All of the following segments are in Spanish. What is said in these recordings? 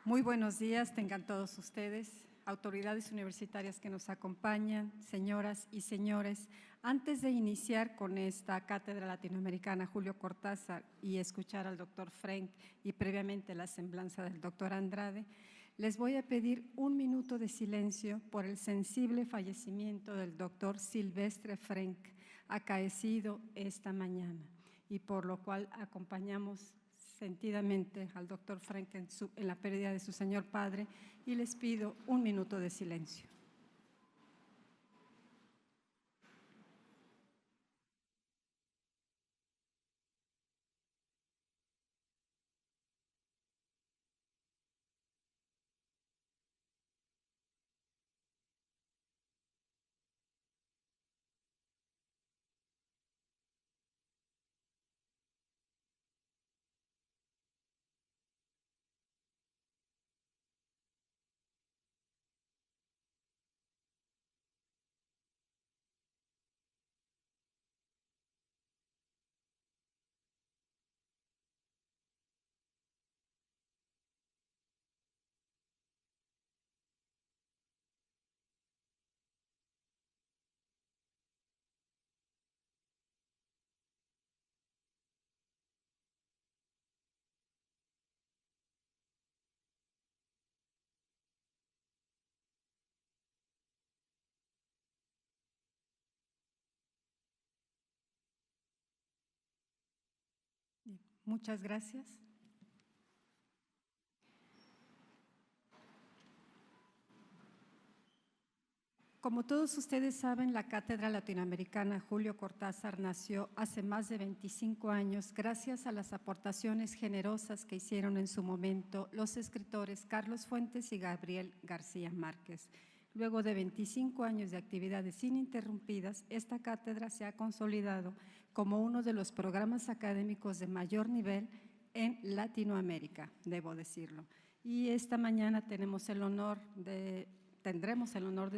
Muy buenos días, tengan todos ustedes, autoridades universitarias que nos acompañan, señoras y señores. Antes de iniciar con esta cátedra latinoamericana Julio Cortázar y escuchar al doctor Frank y previamente la semblanza del doctor Andrade, les voy a pedir un minuto de silencio por el sensible fallecimiento del doctor Silvestre Frank, acaecido esta mañana, y por lo cual acompañamos sentidamente al doctor Frank en la pérdida de su señor padre, y les pido un minuto de silencio. Muchas gracias. Como todos ustedes saben, la Cátedra Latinoamericana Julio Cortázar nació hace más de 25 años gracias a las aportaciones generosas que hicieron en su momento los escritores Carlos Fuentes y Gabriel García Márquez. Luego de 25 años de actividades ininterrumpidas, esta cátedra se ha consolidado como uno de los programas académicos de mayor nivel en Latinoamérica, debo decirlo. Y esta mañana tendremos el honor de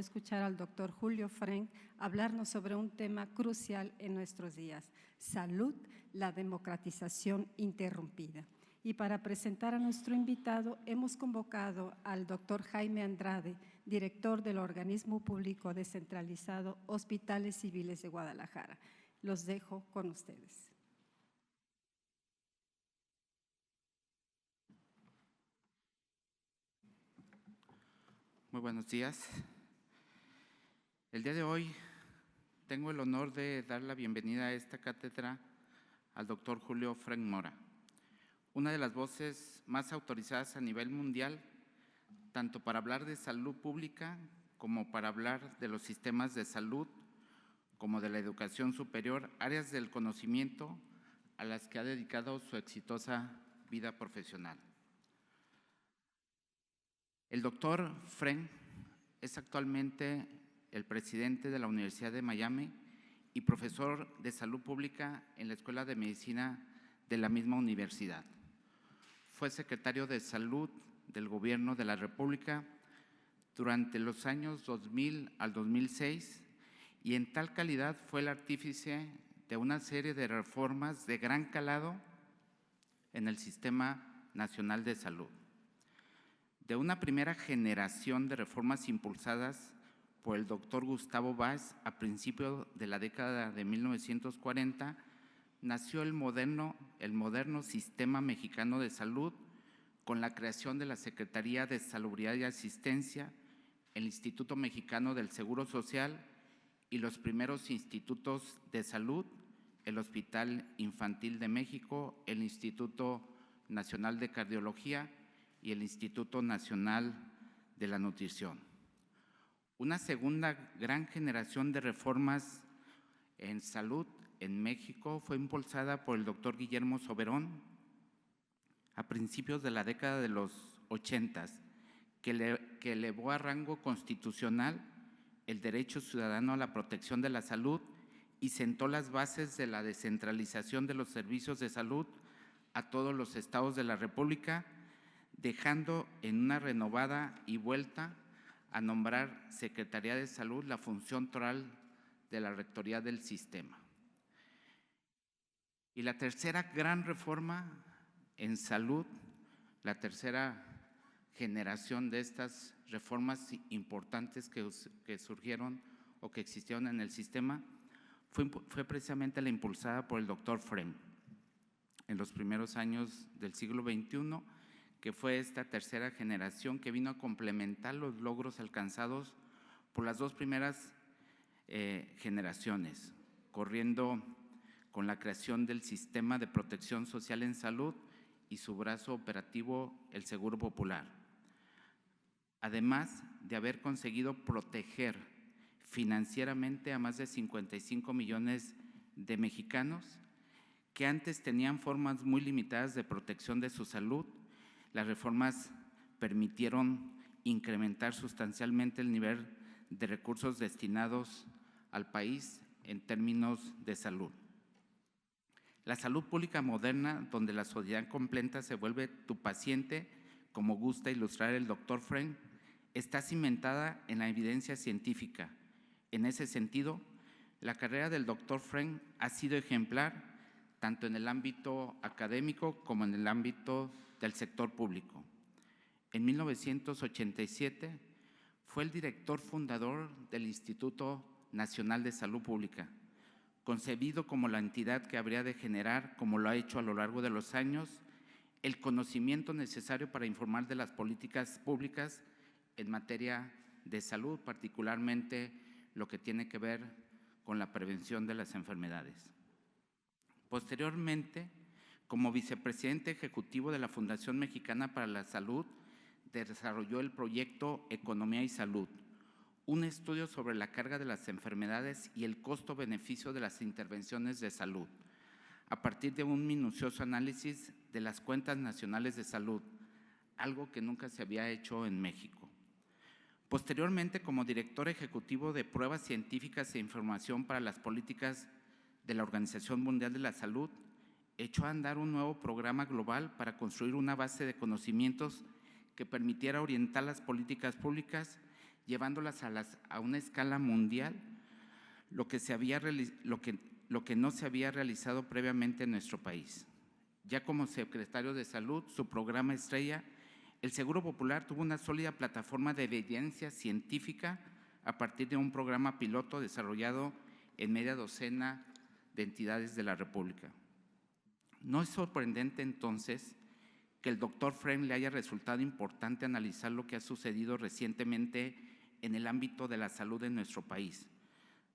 escuchar al doctor Julio Frank hablarnos sobre un tema crucial en nuestros días: salud, la democratización interrumpida. Y para presentar a nuestro invitado, hemos convocado al doctor Jaime Andrade, director del organismo público descentralizado Hospitales Civiles de Guadalajara. Los dejo con ustedes. Muy buenos días. El día de hoy tengo el honor de dar la bienvenida a esta cátedra al doctor Julio Frank Mora, una de las voces más autorizadas a nivel mundial, tanto para hablar de salud pública como para hablar de los sistemas de salud, como de la educación superior, áreas del conocimiento a las que ha dedicado su exitosa vida profesional. El doctor Frank es actualmente el presidente de la Universidad de Miami y profesor de salud pública en la Escuela de Medicina de la misma universidad. Fue secretario de Salud del Gobierno de la República durante los años 2000 al 2006 y en tal calidad fue el artífice de una serie de reformas de gran calado en el Sistema Nacional de Salud. De una primera generación de reformas impulsadas por el doctor Gustavo Báez a principios de la década de 1940, nació el moderno Sistema Mexicano de Salud con la creación de la Secretaría de Salubridad y Asistencia, el Instituto Mexicano del Seguro Social y los primeros institutos de salud, el Hospital Infantil de México, el Instituto Nacional de Cardiología y el Instituto Nacional de la Nutrición. Una segunda gran generación de reformas en salud en México fue impulsada por el doctor Guillermo Soberón a principios de la década de los 80, que elevó a rango constitucional el derecho ciudadano a la protección de la salud y sentó las bases de la descentralización de los servicios de salud a todos los estados de la República, dejando en una renovada y vuelta a nombrar Secretaría de Salud la función total de la rectoría del sistema. Y la tercera gran reforma en salud, la tercera generación de estas reformas importantes que surgieron o que existieron en el sistema fue precisamente la impulsada por el doctor Fren en los primeros años del siglo XXI, que fue esta tercera generación que vino a complementar los logros alcanzados por las dos primeras generaciones, corriendo con la creación del sistema de protección social en salud y su brazo operativo, el Seguro Popular. Además de haber conseguido proteger financieramente a más de 55 millones de mexicanos que antes tenían formas muy limitadas de protección de su salud, las reformas permitieron incrementar sustancialmente el nivel de recursos destinados al país en términos de salud. La salud pública moderna, donde la sociedad completa se vuelve tu paciente, como gusta ilustrar el doctor Fren, está cimentada en la evidencia científica. En ese sentido, la carrera del doctor Fren ha sido ejemplar tanto en el ámbito académico como en el ámbito del sector público. En 1987 fue el director fundador del Instituto Nacional de Salud Pública, concebido como la entidad que habría de generar, como lo ha hecho a lo largo de los años, el conocimiento necesario para informar de las políticas públicas en materia de salud, particularmente lo que tiene que ver con la prevención de las enfermedades. Posteriormente, como vicepresidente ejecutivo de la Fundación Mexicana para la Salud, desarrolló el proyecto Economía y Salud, un estudio sobre la carga de las enfermedades y el costo-beneficio de las intervenciones de salud, a partir de un minucioso análisis de las cuentas nacionales de salud, algo que nunca se había hecho en México. Posteriormente, como director ejecutivo de Pruebas Científicas e Información para las Políticas de la Organización Mundial de la Salud, echó a andar un nuevo programa global para construir una base de conocimientos que permitiera orientar las políticas públicas, llevándolas a una escala mundial, lo que no se había realizado previamente en nuestro país. Ya como secretario de Salud, su programa estrella, el Seguro Popular, tuvo una sólida plataforma de evidencia científica a partir de un programa piloto desarrollado en media docena de entidades de la República. No es sorprendente entonces que el doctor Fren le haya resultado importante analizar lo que ha sucedido recientemente en el ámbito de la salud en nuestro país,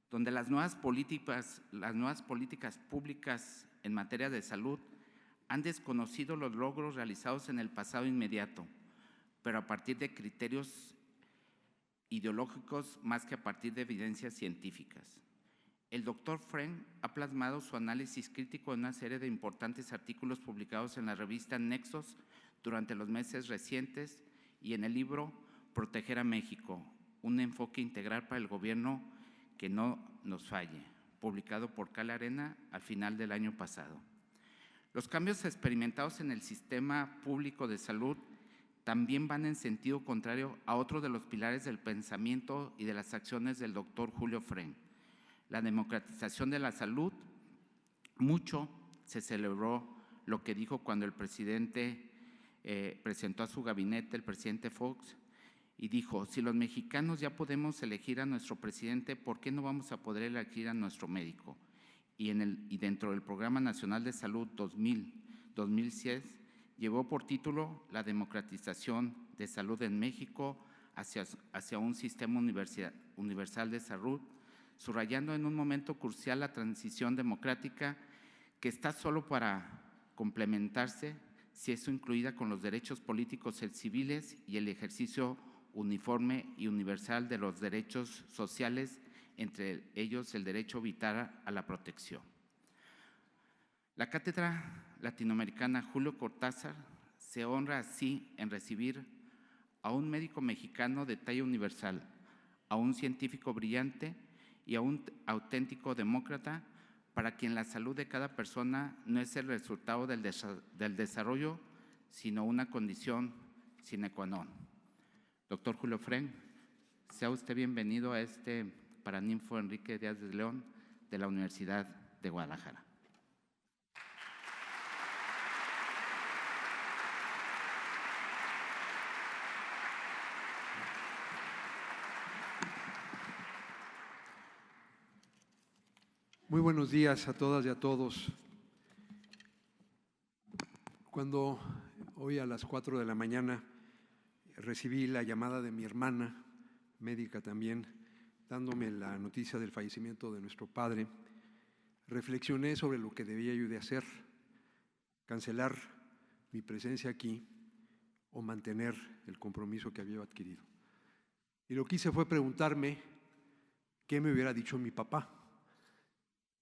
donde las nuevas políticas públicas en materia de salud han desconocido los logros realizados en el pasado inmediato, pero a partir de criterios ideológicos más que a partir de evidencias científicas. El doctor Fren ha plasmado su análisis crítico en una serie de importantes artículos publicados en la revista Nexos durante los meses recientes y en el libro Proteger a México, un enfoque integral para el gobierno que no nos falle, publicado por Cal Arena al final del año pasado. Los cambios experimentados en el sistema público de salud también van en sentido contrario a otro de los pilares del pensamiento y de las acciones del doctor Julio Fren, la democratización de la salud. Mucho se celebró lo que dijo cuando el presidente presentó a su gabinete, el presidente Fox, y dijo: si los mexicanos ya podemos elegir a nuestro presidente, ¿por qué no vamos a poder elegir a nuestro médico? Y dentro del Programa Nacional de Salud 2006 llevó por título La democratización de salud en México hacia un sistema universal de salud, subrayando en un momento crucial la transición democrática que está solo para complementarse si es incluida con los derechos políticos y civiles y el ejercicio uniforme y universal de los derechos sociales, entre ellos el derecho vital a la protección. La Cátedra Latinoamericana Julio Cortázar se honra así en recibir a un médico mexicano de talla universal, a un científico brillante y a un auténtico demócrata para quien la salud de cada persona no es el resultado del desarrollo, sino una condición sine qua non. Doctor Julio Fren, sea usted bienvenido a este Paraninfo Enrique Díaz de León de la Universidad de Guadalajara. Muy buenos días a todas y a todos. Cuando hoy a las 4 de la mañana recibí la llamada de mi hermana, médica también, dándome la noticia del fallecimiento de nuestro padre, reflexioné sobre lo que debía yo de hacer, cancelar mi presencia aquí o mantener el compromiso que había adquirido. Y lo que hice fue preguntarme qué me hubiera dicho mi papá.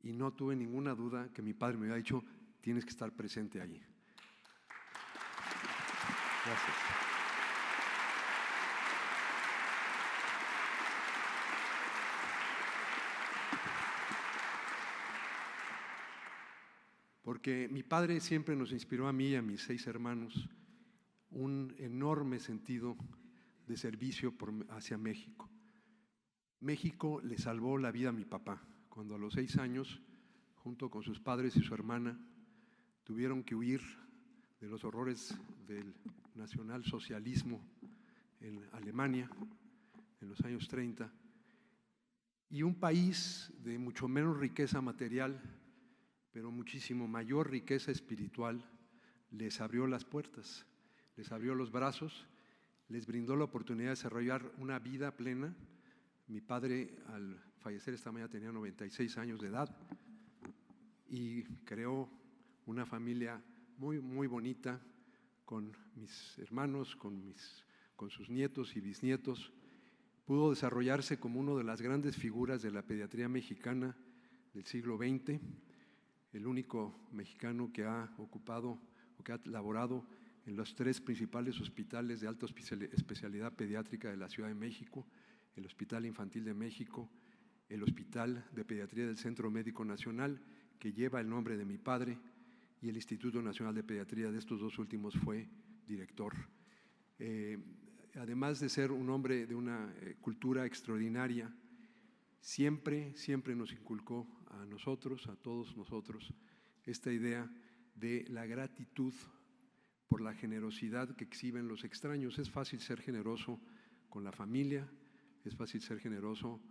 Y no tuve ninguna duda que mi padre me hubiera dicho, tienes que estar presente allí. Gracias. Porque mi padre siempre nos inspiró a mí y a mis 6 hermanos un enorme sentido de servicio hacia México. México le salvó la vida a mi papá, cuando a los 6 años, junto con sus padres y su hermana, tuvieron que huir de los horrores del nacionalsocialismo en Alemania, en los años 30, y un país de mucho menos riqueza material, pero muchísimo mayor riqueza espiritual, les abrió las puertas, les abrió los brazos, les brindó la oportunidad de desarrollar una vida plena. Mi padre, al fallecer esta mañana, tenía 96 años de edad y creó una familia muy, muy bonita con mis hermanos, con sus nietos y bisnietos. Pudo desarrollarse como una de las grandes figuras de la pediatría mexicana del siglo XX, el único mexicano que ha ocupado o que ha laborado en los 3 principales hospitales de alta especialidad pediátrica de la Ciudad de México, el Hospital Infantil de México, el Hospital de Pediatría del Centro Médico Nacional, que lleva el nombre de mi padre, y el Instituto Nacional de Pediatría. De estos 2 últimos fue director. Además de ser un hombre de una cultura extraordinaria, siempre nos inculcó a nosotros, a todos nosotros, esta idea de la gratitud por la generosidad que exhiben los extraños. Es fácil ser generoso con la familia, es fácil ser generoso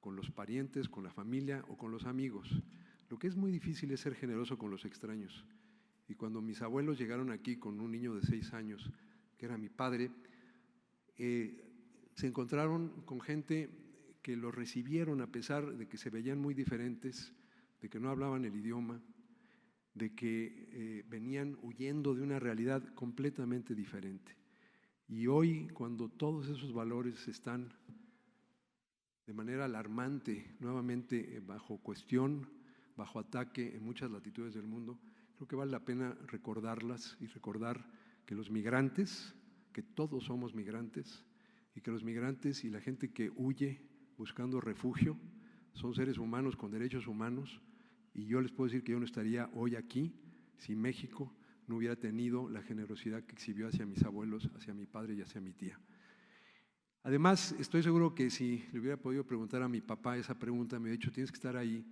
con los parientes, con la familia o con los amigos. Lo que es muy difícil es ser generoso con los extraños. Y cuando mis abuelos llegaron aquí con un niño de 6 años, que era mi padre, se encontraron con gente que los recibieron a pesar de que se veían muy diferentes, de que no hablaban el idioma, de que venían huyendo de una realidad completamente diferente. Y hoy, cuando todos esos valores están de manera alarmante nuevamente bajo cuestión, bajo ataque en muchas latitudes del mundo, creo que vale la pena recordarlas y recordar que los migrantes, que todos somos migrantes, y que los migrantes y la gente que huye buscando refugio son seres humanos con derechos humanos. Y yo les puedo decir que yo no estaría hoy aquí si México no hubiera tenido la generosidad que exhibió hacia mis abuelos, hacia mi padre y hacia mi tía. Además, estoy seguro que si le hubiera podido preguntar a mi papá esa pregunta, me hubiera dicho, tienes que estar ahí,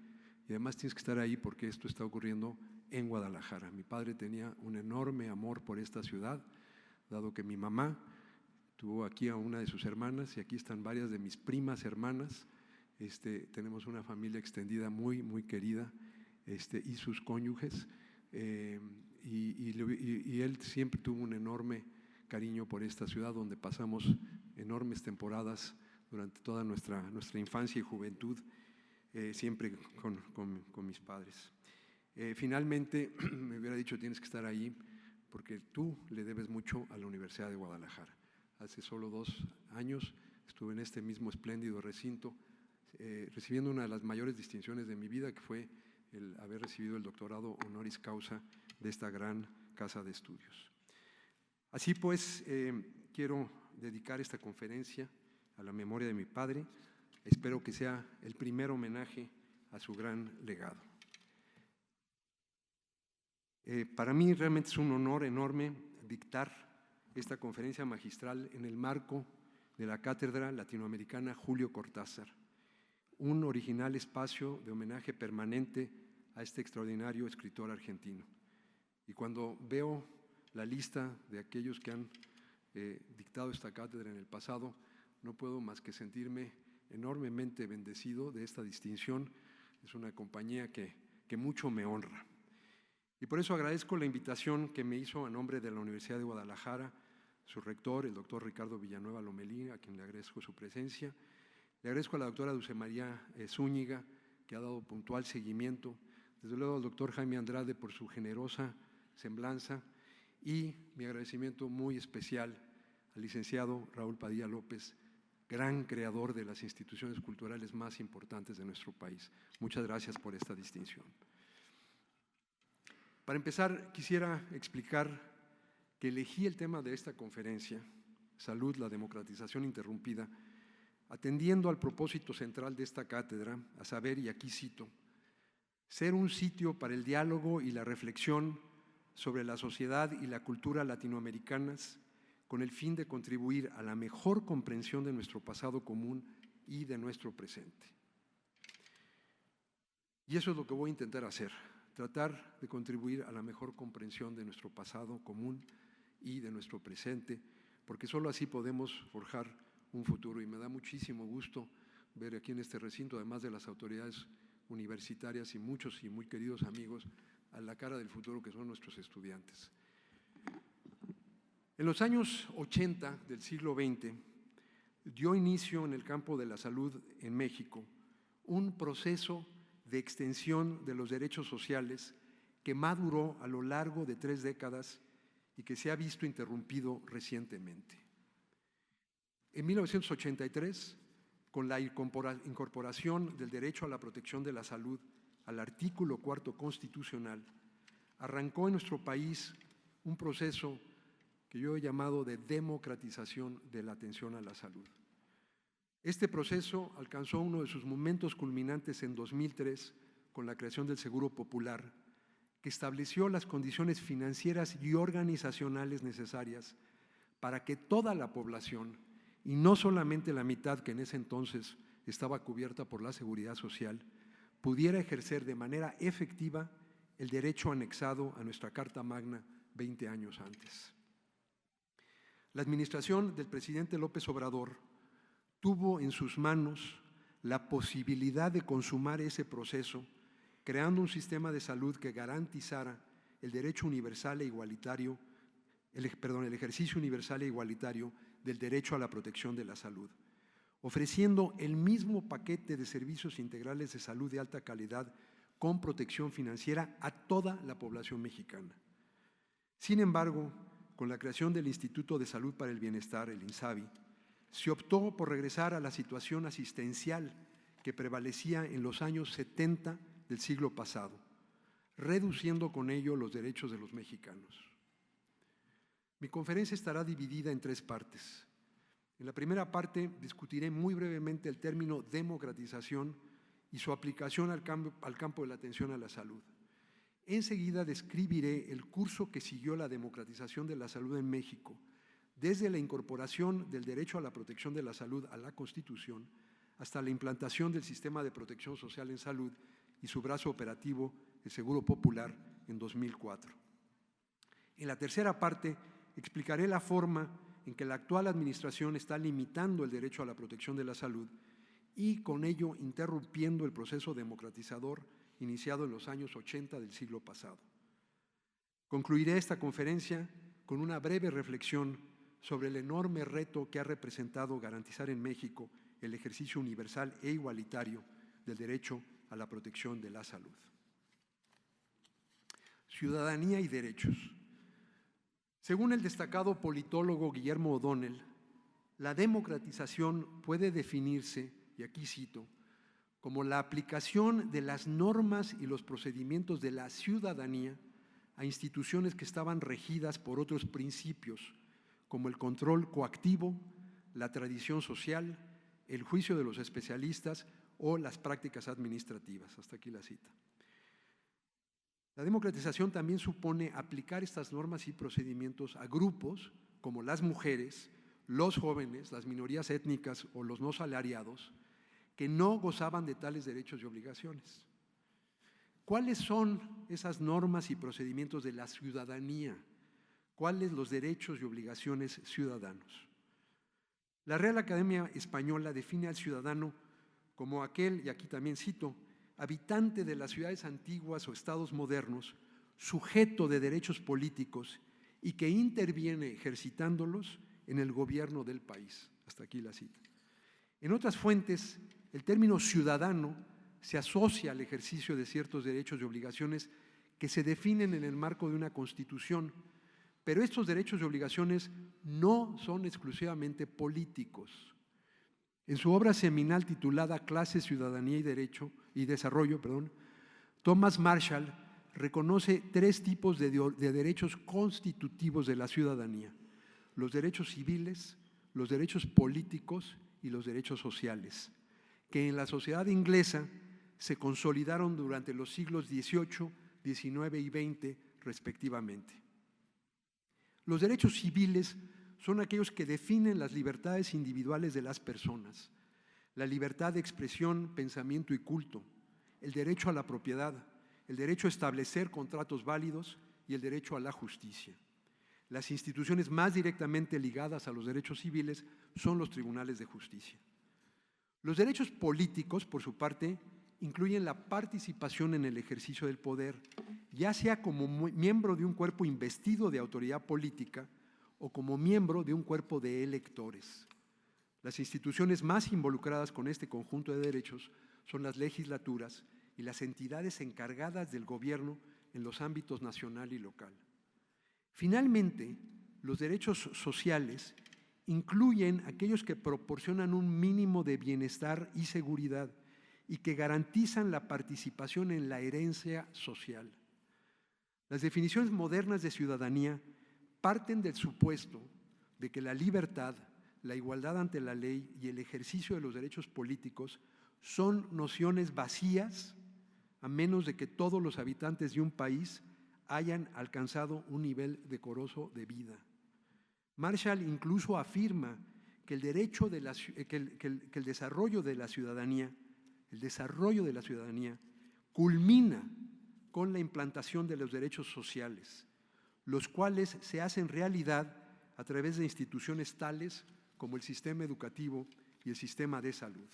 y además tienes que estar ahí porque esto está ocurriendo en Guadalajara. Mi padre tenía un enorme amor por esta ciudad, dado que mi mamá tuvo aquí a una de sus hermanas y aquí están varias de mis primas hermanas. Tenemos una familia extendida muy, muy querida, y sus cónyuges, y él siempre tuvo un enorme cariño por esta ciudad donde pasamos enormes temporadas durante toda nuestra infancia y juventud, siempre con mis padres. Finalmente me hubiera dicho, tienes que estar ahí porque tú le debes mucho a la Universidad de Guadalajara. Hace solo 2 años estuve en este mismo espléndido recinto recibiendo una de las mayores distinciones de mi vida, que fue el haber recibido el doctorado honoris causa de esta gran casa de estudios. Así pues, quiero dedicar esta conferencia a la memoria de mi padre. Espero que sea el primer homenaje a su gran legado. Para mí realmente es un honor enorme dictar esta conferencia magistral en el marco de la Cátedra Latinoamericana Julio Cortázar, un original espacio de homenaje permanente a este extraordinario escritor argentino. Y cuando veo la lista de aquellos que han dictado esta cátedra en el pasado, no puedo más que sentirme enormemente bendecido de esta distinción, Es una compañía que mucho me honra. Y por eso agradezco la invitación que me hizo a nombre de la Universidad de Guadalajara, su rector, el doctor Ricardo Villanueva Lomelí, a quien le agradezco su presencia. Le agradezco a la doctora Dulce María Zúñiga, que ha dado puntual seguimiento. Desde luego al doctor Jaime Andrade por su generosa semblanza. Y mi agradecimiento muy especial al licenciado Raúl Padilla López, gran creador de las instituciones culturales más importantes de nuestro país. Muchas gracias por esta distinción. Para empezar, quisiera explicar que elegí el tema de esta conferencia, Salud, la democratización interrumpida, atendiendo al propósito central de esta cátedra, a saber, y aquí cito, ser un sitio para el diálogo y la reflexión sobre la sociedad y la cultura latinoamericanas con el fin de contribuir a la mejor comprensión de nuestro pasado común y de nuestro presente. Y eso es lo que voy a intentar hacer, tratar de contribuir a la mejor comprensión de nuestro pasado común y de nuestro presente, porque solo así podemos forjar un futuro. Y me da muchísimo gusto ver aquí en este recinto, además de las autoridades universitarias y muchos y muy queridos amigos, a la cara del futuro que son nuestros estudiantes. En los años 80 del siglo XX dio inicio en el campo de la salud en México un proceso de extensión de los derechos sociales que maduró a lo largo de 3 décadas y que se ha visto interrumpido recientemente. En 1983, con la incorporación del derecho a la protección de la salud al artículo 4 constitucional, arrancó en nuestro país un proceso que yo he llamado de democratización de la atención a la salud. Este proceso alcanzó uno de sus momentos culminantes en 2003 con la creación del Seguro Popular, que estableció las condiciones financieras y organizacionales necesarias para que toda la población, y no solamente la mitad que en ese entonces estaba cubierta por la Seguridad Social, pudiera ejercer de manera efectiva el derecho anexado a nuestra Carta Magna 20 años antes. La administración del presidente López Obrador tuvo en sus manos la posibilidad de consumar ese proceso, creando un sistema de salud que garantizara el derecho universal e igualitario, el ejercicio universal e igualitario del derecho a la protección de la salud, ofreciendo el mismo paquete de servicios integrales de salud de alta calidad con protección financiera a toda la población mexicana. Sin embargo, con la creación del Instituto de Salud para el Bienestar, el INSABI, se optó por regresar a la situación asistencial que prevalecía en los años 70 del siglo pasado, reduciendo con ello los derechos de los mexicanos. Mi conferencia estará dividida en 3 partes. En la primera parte discutiré muy brevemente el término democratización y su aplicación al campo de la atención a la salud. Enseguida describiré el curso que siguió la democratización de la salud en México, desde la incorporación del derecho a la protección de la salud a la Constitución hasta la implantación del sistema de protección social en salud y su brazo operativo, el Seguro Popular, en 2004. En la tercera parte explicaré la forma en que la actual administración está limitando el derecho a la protección de la salud y con ello interrumpiendo el proceso democratizador iniciado en los años 80 del siglo pasado. Concluiré esta conferencia con una breve reflexión sobre el enorme reto que ha representado garantizar en México el ejercicio universal e igualitario del derecho a la protección de la salud. Ciudadanía y derechos. Según el destacado politólogo Guillermo O'Donnell, la democratización puede definirse, y aquí cito, como la aplicación de las normas y los procedimientos de la ciudadanía a instituciones que estaban regidas por otros principios, como el control coactivo, la tradición social, el juicio de los especialistas o las prácticas administrativas. Hasta aquí la cita. La democratización también supone aplicar estas normas y procedimientos a grupos como las mujeres, los jóvenes, las minorías étnicas o los no salariados, que no gozaban de tales derechos y obligaciones. ¿Cuáles son esas normas y procedimientos de la ciudadanía? ¿Cuáles los derechos y obligaciones ciudadanos? La Real Academia Española define al ciudadano como aquel, y aquí también cito, habitante de las ciudades antiguas o estados modernos, sujeto de derechos políticos y que interviene ejercitándolos en el gobierno del país. Hasta aquí la cita. En otras fuentes, el término ciudadano se asocia al ejercicio de ciertos derechos y obligaciones que se definen en el marco de una Constitución, pero estos derechos y obligaciones no son exclusivamente políticos. En su obra seminal titulada Clase, Ciudadanía y Desarrollo, Thomas Marshall reconoce tres tipos de derechos constitutivos de la ciudadanía: los derechos civiles, los derechos políticos y los derechos sociales, que en la sociedad inglesa se consolidaron durante los siglos XVIII, XIX y XX respectivamente. Los derechos civiles son aquellos que definen las libertades individuales de las personas: la libertad de expresión, pensamiento y culto, el derecho a la propiedad, el derecho a establecer contratos válidos y el derecho a la justicia. Las instituciones más directamente ligadas a los derechos civiles son los tribunales de justicia. Los derechos políticos, por su parte, incluyen la participación en el ejercicio del poder, ya sea como miembro de un cuerpo investido de autoridad política o como miembro de un cuerpo de electores. Las instituciones más involucradas con este conjunto de derechos son las legislaturas y las entidades encargadas del gobierno en los ámbitos nacional y local. Finalmente, los derechos sociales incluyen aquellos que proporcionan un mínimo de bienestar y seguridad y que garantizan la participación en la herencia social. Las definiciones modernas de ciudadanía parten del supuesto de que la libertad, la igualdad ante la ley y el ejercicio de los derechos políticos son nociones vacías a menos de que todos los habitantes de un país hayan alcanzado un nivel decoroso de vida. Marshall incluso afirma que el desarrollo de la ciudadanía culmina con la implantación de los derechos sociales, los cuales se hacen realidad a través de instituciones tales como el sistema educativo y el sistema de salud.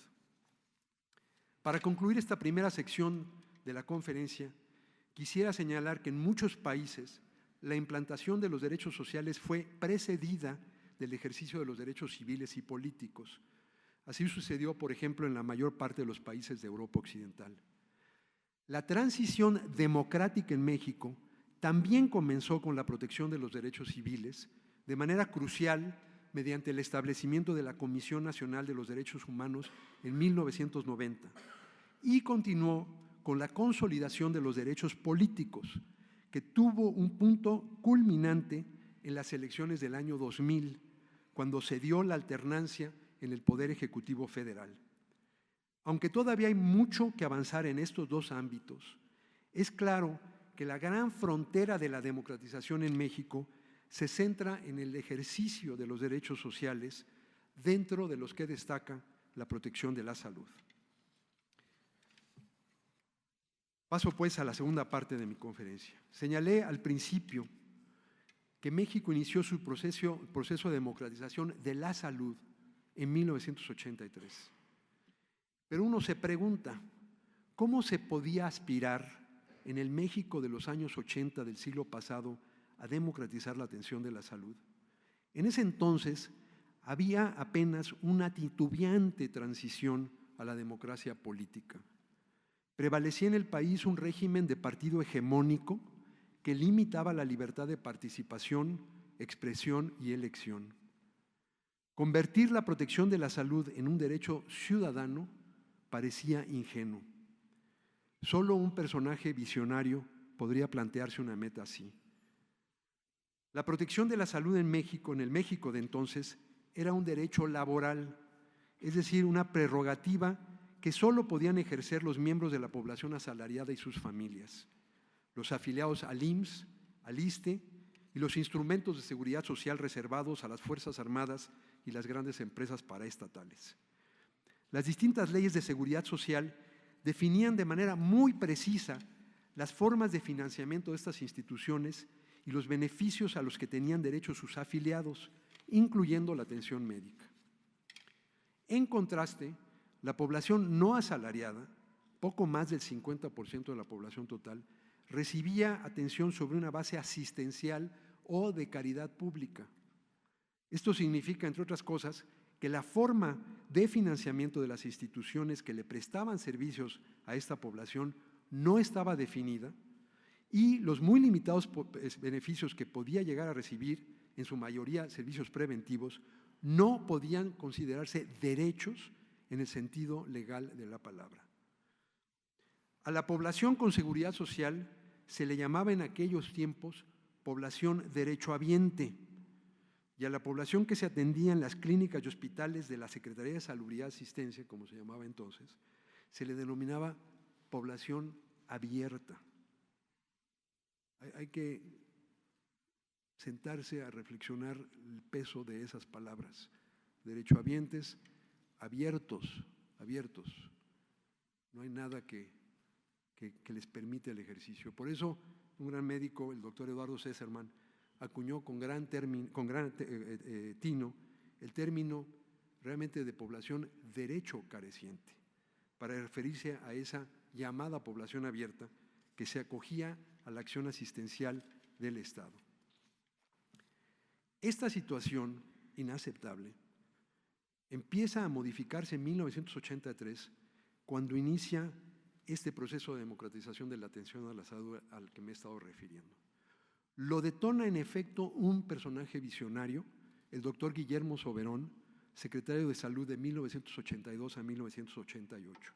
Para concluir esta primera sección de la conferencia, quisiera señalar que en muchos países la implantación de los derechos sociales fue precedida del ejercicio de los derechos civiles y políticos. Así sucedió, por ejemplo, en la mayor parte de los países de Europa Occidental. La transición democrática en México también comenzó con la protección de los derechos civiles, de manera crucial mediante el establecimiento de la Comisión Nacional de los Derechos Humanos en 1990, y continuó con la consolidación de los derechos políticos, que tuvo un punto culminante en las elecciones del año 2000, cuando se dio la alternancia en el Poder Ejecutivo Federal. Aunque todavía hay mucho que avanzar en estos dos ámbitos, es claro que la gran frontera de la democratización en México se centra en el ejercicio de los derechos sociales, dentro de los que destaca la protección de la salud. Paso pues a la segunda parte de mi conferencia. Señalé al principio que México inició su proceso de democratización de la salud en 1983. Pero uno se pregunta, ¿cómo se podía aspirar en el México de los años 80 del siglo pasado a democratizar la atención de la salud? En ese entonces había apenas una titubeante transición a la democracia política. Prevalecía en el país un régimen de partido hegemónico que limitaba la libertad de participación, expresión y elección. Convertir la protección de la salud en un derecho ciudadano parecía ingenuo. Solo un personaje visionario podría plantearse una meta así. La protección de la salud en México, en el México de entonces, era un derecho laboral, es decir, una prerrogativa que solo podían ejercer los miembros de la población asalariada y sus familias, los afiliados al IMSS, al ISSSTE y los instrumentos de seguridad social reservados a las Fuerzas Armadas y las grandes empresas paraestatales. Las distintas leyes de seguridad social definían de manera muy precisa las formas de financiamiento de estas instituciones y los beneficios a los que tenían derecho sus afiliados, incluyendo la atención médica. En contraste, la población no asalariada poco más del 50% de la población total, recibía atención sobre una base asistencial o de caridad pública. Esto significa, entre otras cosas, que la forma de financiamiento de las instituciones que le prestaban servicios a esta población no estaba definida y los muy limitados beneficios que podía llegar a recibir, en su mayoría servicios preventivos, no podían considerarse derechos en el sentido legal de la palabra. A la población con seguridad social se le llamaba en aquellos tiempos población derechohabiente, y a la población que se atendía en las clínicas y hospitales de la Secretaría de Salubridad y Asistencia, como se llamaba entonces, se le denominaba población abierta. Hay que sentarse a reflexionar el peso de esas palabras. Derechohabientes, abiertos. No hay nada que les permite el ejercicio. Por eso, un gran médico, el doctor Eduardo Césarman, acuñó con gran tino el término realmente de población derecho careciente, para referirse a esa llamada población abierta que se acogía a la acción asistencial del Estado. Esta situación inaceptable empieza a modificarse en 1983, cuando inicia este proceso de democratización de la atención a la salud al que me he estado refiriendo. Lo detona en efecto un personaje visionario, el doctor Guillermo Soberón, secretario de Salud de 1982 a 1988.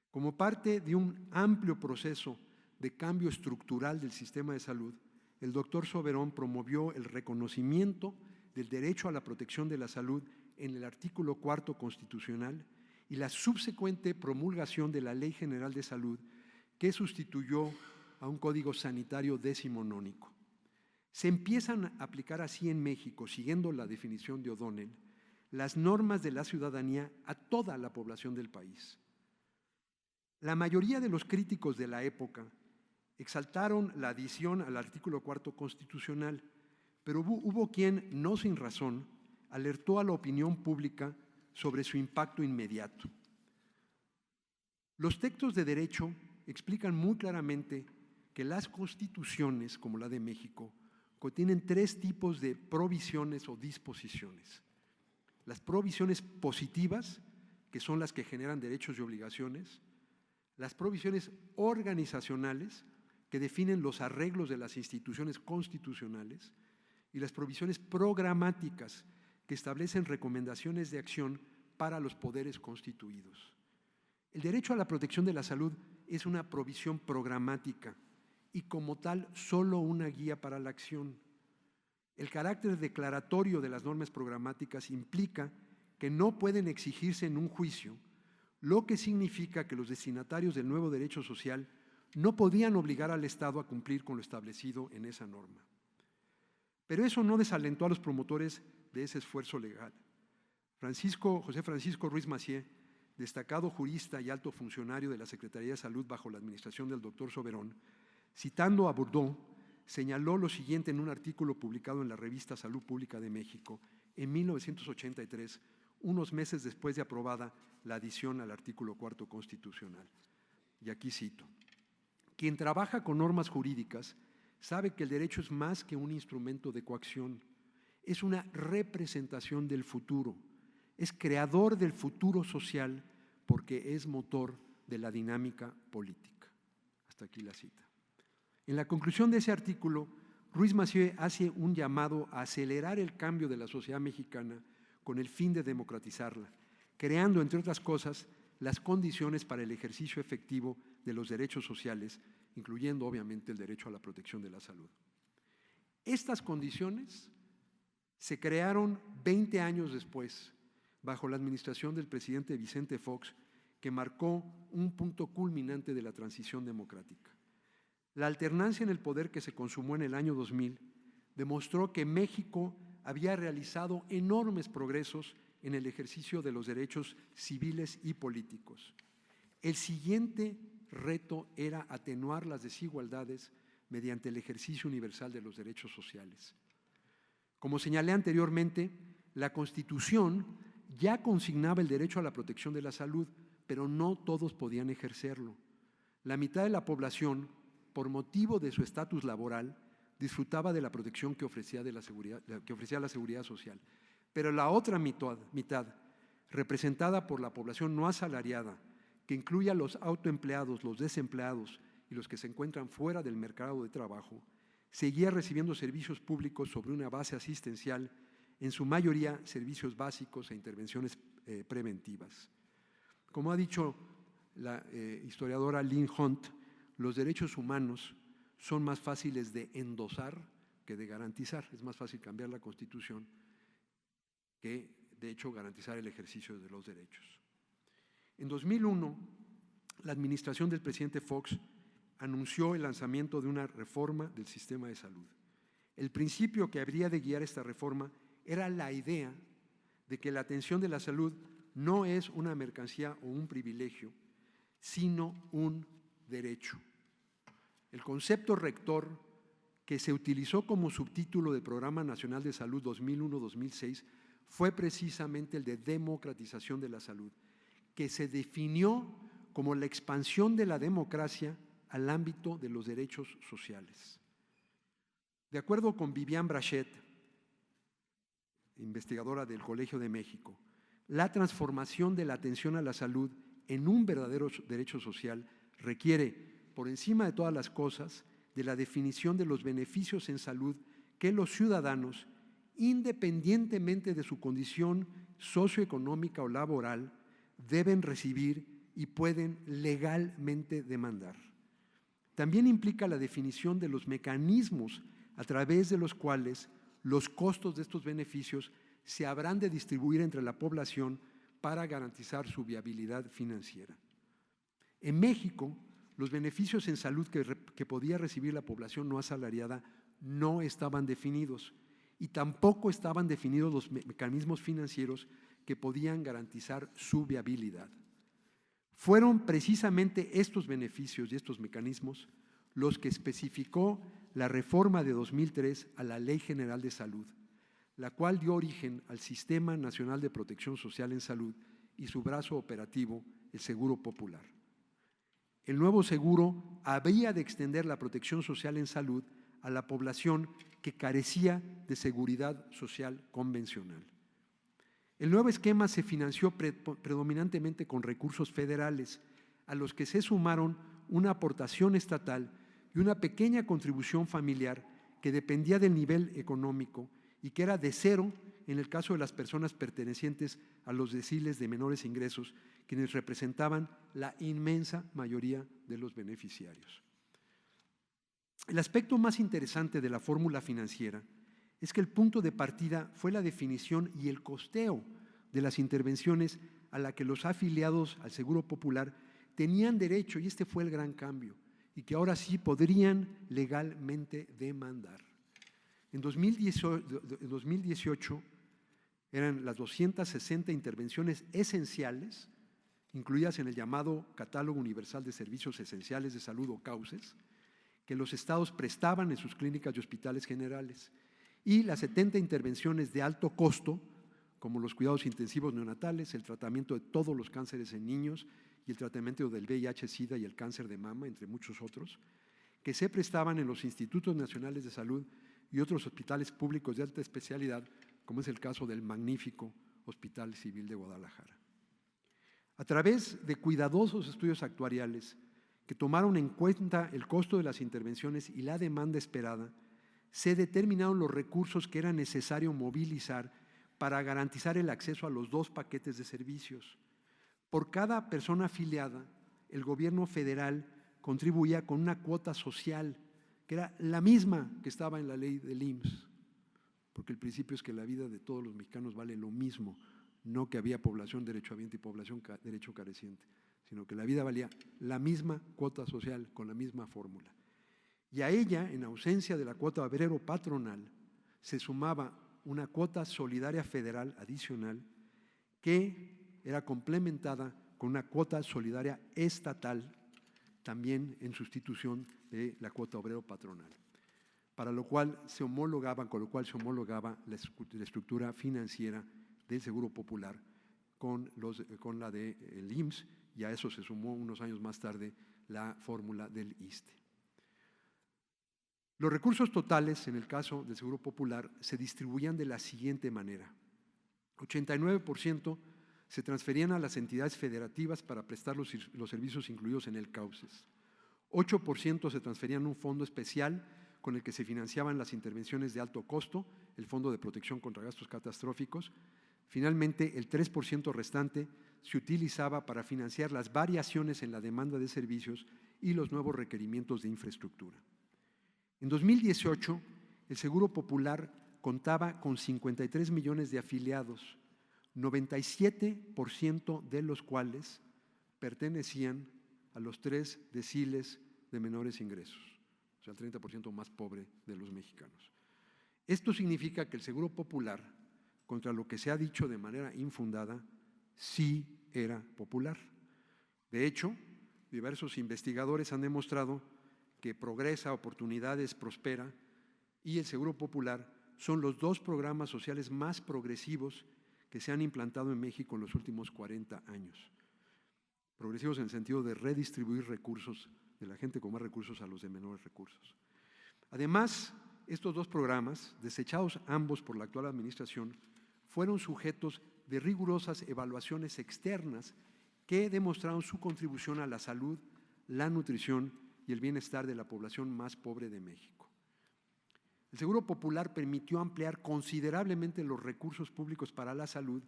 Como parte de un amplio proceso de cambio estructural del sistema de salud, el doctor Soberón promovió el reconocimiento del derecho a la protección de la salud en el artículo 4 constitucional y la subsecuente promulgación de la Ley General de Salud, que sustituyó a un código sanitario decimonónico. Se empiezan a aplicar así en México, siguiendo la definición de O'Donnell, las normas de la ciudadanía a toda la población del país. La mayoría de los críticos de la época exaltaron la adición al artículo 4 constitucional, pero hubo quien, no sin razón, alertó a la opinión pública sobre su impacto inmediato. Los textos de derecho explican muy claramente que las constituciones, como la de México, contienen tres tipos de provisiones o disposiciones. Las provisiones positivas, que son las que generan derechos y obligaciones; las provisiones organizacionales, que definen los arreglos de las instituciones constitucionales; y las provisiones programáticas, que establecen recomendaciones de acción para los poderes constituidos. El derecho a la protección de la salud es una provisión programática y como tal solo una guía para la acción. El carácter declaratorio de las normas programáticas implica que no pueden exigirse en un juicio, lo que significa que los destinatarios del nuevo derecho social no podían obligar al Estado a cumplir con lo establecido en esa norma. Pero eso no desalentó a los promotores de ese esfuerzo legal. José Francisco Ruiz Massieu, destacado jurista y alto funcionario de la Secretaría de Salud bajo la administración del doctor Soberón, citando a Bourdon, señaló lo siguiente en un artículo publicado en la revista Salud Pública de México en 1983, unos meses después de aprobada la adición al artículo 4 constitucional. Y aquí cito: quien trabaja con normas jurídicas sabe que el derecho es más que un instrumento de coacción, es una representación del futuro, es creador del futuro social porque es motor de la dinámica política. Hasta aquí la cita. En la conclusión de ese artículo, Ruiz Massieu hace un llamado a acelerar el cambio de la sociedad mexicana con el fin de democratizarla, creando, entre otras cosas, las condiciones para el ejercicio efectivo de los derechos sociales, incluyendo obviamente el derecho a la protección de la salud. Estas condiciones se crearon 20 años después, bajo la administración del presidente Vicente Fox, que marcó un punto culminante de la transición democrática. La alternancia en el poder que se consumó en el año 2000 demostró que México había realizado enormes progresos en el ejercicio de los derechos civiles y políticos. El siguiente reto era atenuar las desigualdades mediante el ejercicio universal de los derechos sociales. Como señalé anteriormente, la Constitución ya consignaba el derecho a la protección de la salud, pero no todos podían ejercerlo. La mitad de la población, por motivo de su estatus laboral, disfrutaba de la protección que ofrecía la seguridad social. Pero la otra mitad, representada por la población no asalariada, que incluye a los autoempleados, los desempleados y los que se encuentran fuera del mercado de trabajo, seguía recibiendo servicios públicos sobre una base asistencial, en su mayoría servicios básicos e intervenciones preventivas. Como ha dicho la historiadora Lynn Hunt, los derechos humanos son más fáciles de endosar que de garantizar. Es más fácil cambiar la Constitución que, de hecho, garantizar el ejercicio de los derechos. En 2001, la administración del presidente Fox anunció el lanzamiento de una reforma del sistema de salud. El principio que habría de guiar esta reforma era la idea de que la atención de la salud no es una mercancía o un privilegio, sino un derecho. El concepto rector que se utilizó como subtítulo del Programa Nacional de Salud 2001-2006 fue precisamente el de democratización de la salud, que se definió como la expansión de la democracia al ámbito de los derechos sociales. De acuerdo con Viviane Brachet, investigadora del Colegio de México, la transformación de la atención a la salud en un verdadero derecho social requiere, por encima de todas las cosas, de la definición de los beneficios en salud que los ciudadanos, independientemente de su condición socioeconómica o laboral, deben recibir y pueden legalmente demandar. También implica la definición de los mecanismos a través de los cuales los costos de estos beneficios se habrán de distribuir entre la población para garantizar su viabilidad financiera. En México, los beneficios en salud que podía recibir la población no asalariada no estaban definidos y tampoco estaban definidos los mecanismos financieros que podían garantizar su viabilidad. Fueron precisamente estos beneficios y estos mecanismos los que especificó la reforma de 2003 a la Ley General de Salud, la cual dio origen al Sistema Nacional de Protección Social en Salud y su brazo operativo, el Seguro Popular. El nuevo seguro había de extender la protección social en salud a la población que carecía de seguridad social convencional. El nuevo esquema se financió predominantemente con recursos federales, a los que se sumaron una aportación estatal y una pequeña contribución familiar que dependía del nivel económico y que era de cero en el caso de las personas pertenecientes a los deciles de menores ingresos, quienes representaban la inmensa mayoría de los beneficiarios. El aspecto más interesante de la fórmula financiera es que el punto de partida fue la definición y el costeo de las intervenciones a la que los afiliados al Seguro Popular tenían derecho, y este fue el gran cambio, y que ahora sí podrían legalmente demandar. En 2018 eran las 260 intervenciones esenciales, incluidas en el llamado Catálogo Universal de Servicios Esenciales de Salud o CAUSES, que los estados prestaban en sus clínicas y hospitales generales, y las 70 intervenciones de alto costo, como los cuidados intensivos neonatales, el tratamiento de todos los cánceres en niños y el tratamiento del VIH-Sida y el cáncer de mama, entre muchos otros, que se prestaban en los institutos nacionales de salud y otros hospitales públicos de alta especialidad, como es el caso del magnífico Hospital Civil de Guadalajara. A través de cuidadosos estudios actuariales que tomaron en cuenta el costo de las intervenciones y la demanda esperada, se determinaron los recursos que era necesario movilizar para garantizar el acceso a los 2 paquetes de servicios. Por cada persona afiliada, el gobierno federal contribuía con una cuota social, que era la misma que estaba en la ley del IMSS, porque el principio es que la vida de todos los mexicanos vale lo mismo, no que había población derechohabiente y población derecho careciente, sino que la vida valía la misma cuota social con la misma fórmula. Y a ella, en ausencia de la cuota obrero patronal, se sumaba una cuota solidaria federal adicional que era complementada con una cuota solidaria estatal, también en sustitución de la cuota obrero patronal, con lo cual se homologaba la estructura financiera del Seguro Popular con la del IMSS y a eso se sumó unos años más tarde la fórmula del ISSSTE. Los recursos totales, en el caso del Seguro Popular, se distribuían de la siguiente manera. 89% se transferían a las entidades federativas para prestar los servicios incluidos en el CAUSES. 8% se transferían a un fondo especial con el que se financiaban las intervenciones de alto costo, el Fondo de Protección contra Gastos Catastróficos. Finalmente, el 3% restante se utilizaba para financiar las variaciones en la demanda de servicios y los nuevos requerimientos de infraestructura. En 2018, el Seguro Popular contaba con 53 millones de afiliados, 97% de los cuales pertenecían a los 3 deciles de menores ingresos, o sea, el 30% más pobre de los mexicanos. Esto significa que el Seguro Popular, contra lo que se ha dicho de manera infundada, sí era popular. De hecho, diversos investigadores han demostrado que Progresa, Oportunidades, Prospera y el Seguro Popular son los 2 programas sociales más progresivos que se han implantado en México en los últimos 40 años. Progresivos en el sentido de redistribuir recursos de la gente con más recursos a los de menores recursos. Además, estos 2 programas, desechados ambos por la actual administración, fueron sujetos de rigurosas evaluaciones externas que demostraron su contribución a la salud, la nutrición y el bienestar de la población más pobre de México. El Seguro Popular permitió ampliar considerablemente los recursos públicos para la salud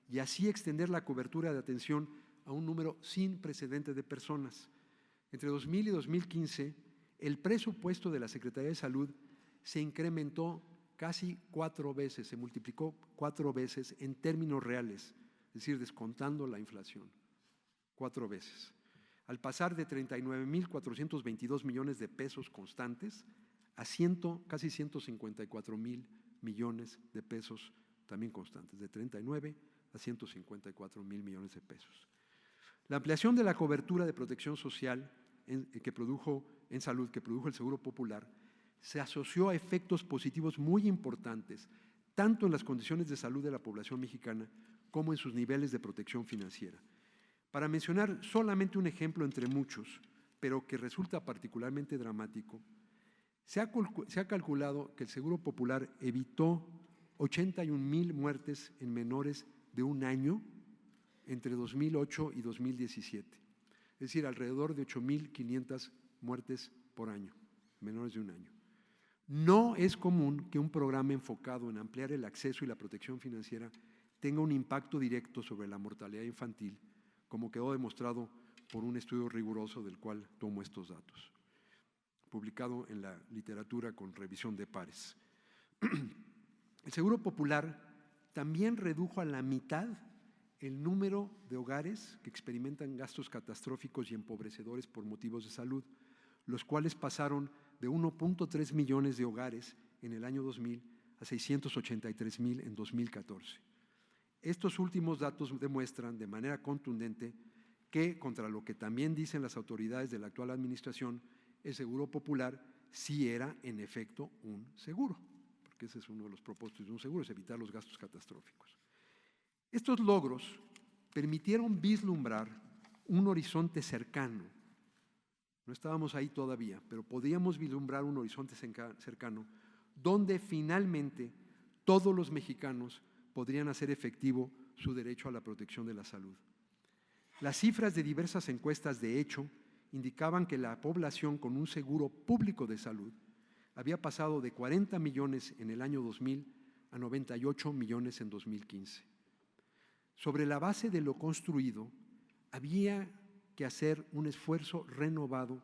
y así extender la cobertura de atención a un número sin precedente de personas. Entre 2000 y 2015, el presupuesto de la Secretaría de Salud se incrementó casi 4 veces, se multiplicó 4 veces en términos reales, es decir, descontando la inflación, 4 veces, al pasar de 39,422 millones de pesos constantes a casi 154,000 millones de pesos también constantes, de 39 a 154,000 millones de pesos. La ampliación de la cobertura de protección social en salud que produjo el Seguro Popular se asoció a efectos positivos muy importantes, tanto en las condiciones de salud de la población mexicana como en sus niveles de protección financiera. Para mencionar solamente un ejemplo entre muchos, pero que resulta particularmente dramático, se ha calculado que el Seguro Popular evitó 81,000 muertes en menores de 1 año entre 2008 y 2017, es decir, alrededor de 8,500 muertes por año, menores de 1 año. No es común que un programa enfocado en ampliar el acceso y la protección financiera tenga un impacto directo sobre la mortalidad infantil, como quedó demostrado por un estudio riguroso del cual tomo estos datos, publicado en la literatura con revisión de pares. El Seguro Popular también redujo a la mitad el número de hogares que experimentan gastos catastróficos y empobrecedores por motivos de salud, los cuales pasaron de 1.3 millones de hogares en el año 2000 a 683,000 en 2014. Estos últimos datos demuestran de manera contundente que, contra lo que también dicen las autoridades de la actual administración, el Seguro Popular sí era en efecto un seguro, porque ese es uno de los propósitos de un seguro, es evitar los gastos catastróficos. Estos logros permitieron vislumbrar un horizonte cercano. No estábamos ahí todavía, pero podíamos vislumbrar un horizonte cercano donde finalmente todos los mexicanos podrían hacer efectivo su derecho a la protección de la salud. Las cifras de diversas encuestas, de hecho, indicaban que la población con un seguro público de salud había pasado de 40 millones en el año 2000 a 98 millones en 2015. Sobre la base de lo construido, había que hacer un esfuerzo renovado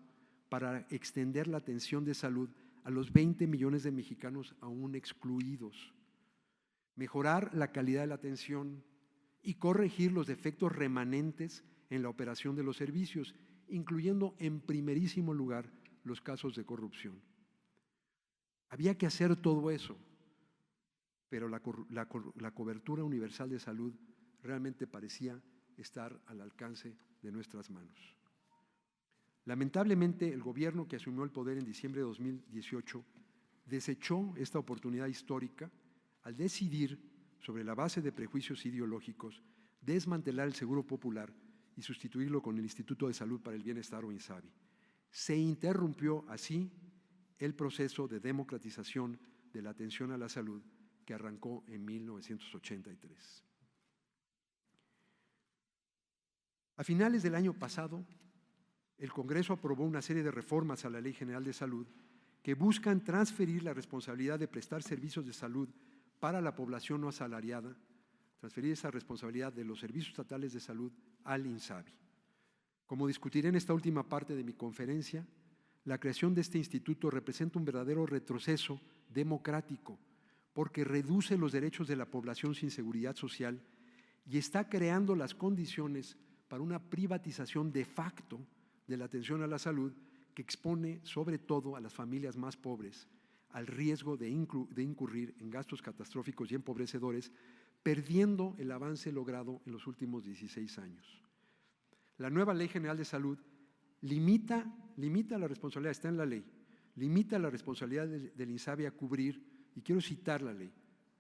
para extender la atención de salud a los 20 millones de mexicanos aún excluidos, mejorar la calidad de la atención y corregir los defectos remanentes en la operación de los servicios, incluyendo en primerísimo lugar los casos de corrupción. Había que hacer todo eso, pero la cobertura universal de salud realmente parecía estar al alcance de nuestras manos. Lamentablemente, el gobierno que asumió el poder en diciembre de 2018 desechó esta oportunidad histórica al decidir, sobre la base de prejuicios ideológicos, desmantelar el Seguro Popular y sustituirlo con el Instituto de Salud para el Bienestar o INSABI. Se interrumpió así el proceso de democratización de la atención a la salud que arrancó en 1983. A finales del año pasado, el Congreso aprobó una serie de reformas a la Ley General de Salud que buscan transferir la responsabilidad de prestar servicios de salud para la población no asalariada, transferir esa responsabilidad de los servicios estatales de salud al INSABI. Como discutiré en esta última parte de mi conferencia, la creación de este instituto representa un verdadero retroceso democrático porque reduce los derechos de la población sin seguridad social y está creando las condiciones para una privatización de facto de la atención a la salud que expone sobre todo a las familias más pobres al riesgo de incurrir en gastos catastróficos y empobrecedores, perdiendo el avance logrado en los últimos 16 años. La nueva Ley General de Salud limita la responsabilidad, está en la ley, limita la responsabilidad del INSABI a cubrir, y quiero citar la ley,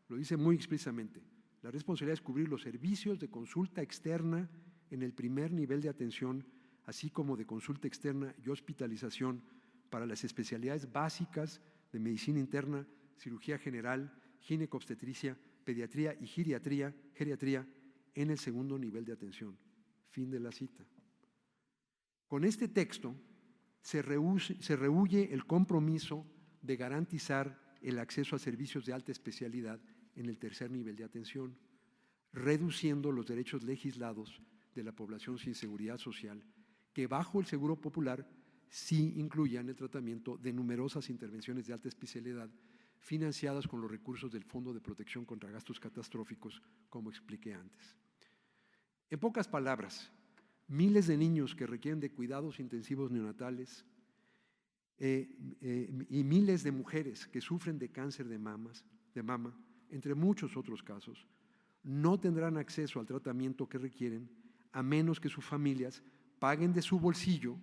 lo dice muy explícitamente, la responsabilidad es cubrir los servicios de consulta externa en el primer nivel de atención, así como de consulta externa y hospitalización para las especialidades básicas de medicina interna, cirugía general, ginecobstetricia, pediatría y geriatría en el segundo nivel de atención. Fin de la cita. Con este texto se rehúye el compromiso de garantizar el acceso a servicios de alta especialidad en el tercer nivel de atención, reduciendo los derechos legislados de la población sin seguridad social, que bajo el Seguro Popular sí incluían el tratamiento de numerosas intervenciones de alta especialidad financiadas con los recursos del Fondo de Protección contra Gastos Catastróficos, como expliqué antes. En pocas palabras, miles de niños que requieren de cuidados intensivos neonatales y miles de mujeres que sufren de cáncer de mama, entre muchos otros casos, no tendrán acceso al tratamiento que requieren a menos que sus familias paguen de su bolsillo